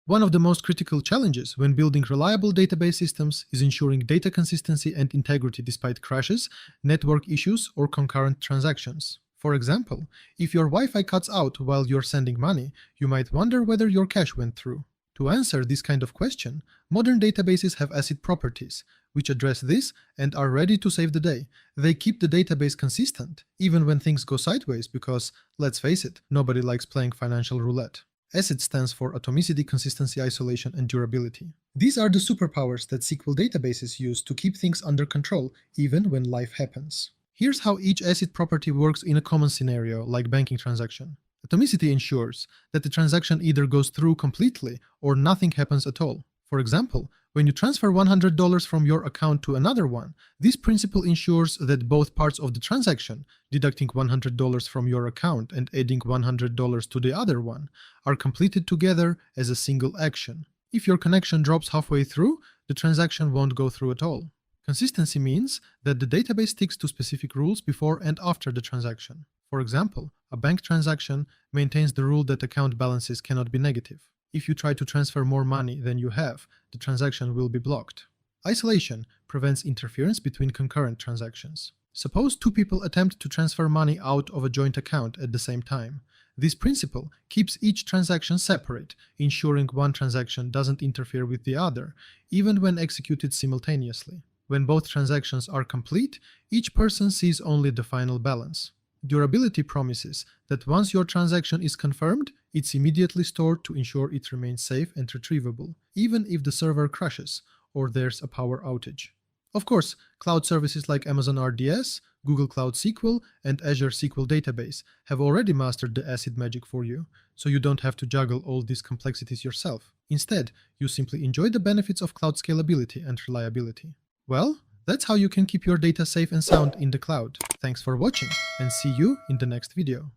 One of the most critical challenges when building reliable database systems is ensuring data consistency and integrity despite crashes, network issues, or concurrent transactions. For example, if your Wi-Fi cuts out while you're sending money, you might wonder whether your cash went through. To answer this kind of question, modern databases have ACID properties, which address this and are ready to save the day. They keep the database consistent, even when things go sideways because, let's face it, nobody likes playing financial roulette. ACID stands for Atomicity, Consistency, Isolation, and Durability. These are the superpowers that SQL databases use to keep things under control, even when life happens. Here's how each ACID property works in a common scenario, like banking transaction. Atomicity ensures that the transaction either goes through completely or nothing happens at all. For example, when you transfer $100 from your account to another one, this principle ensures that both parts of the transaction, deducting $100 from your account and adding $100 to the other one, are completed together as a single action. If your connection drops halfway through, the transaction won't go through at all. Consistency means that the database sticks to specific rules before and after the transaction. For example, a bank transaction maintains the rule that account balances cannot be negative. If you try to transfer more money than you have, the transaction will be blocked. Isolation prevents interference between concurrent transactions. Suppose two people attempt to transfer money out of a joint account at the same time. This principle keeps each transaction separate, ensuring one transaction doesn't interfere with the other, even when executed simultaneously. When both transactions are complete, each person sees only the final balance. Durability promises that once your transaction is confirmed, it's immediately stored to ensure it remains safe and retrievable, even if the server crashes or there's a power outage. Of course, cloud services like Amazon RDS, Google Cloud SQL, and Azure SQL Database have already mastered the ACID magic for you, so you don't have to juggle all these complexities yourself. Instead, you simply enjoy the benefits of cloud scalability and reliability. Well, that's how you can keep your data safe and sound in the cloud. Thanks for watching, and see you in the next video.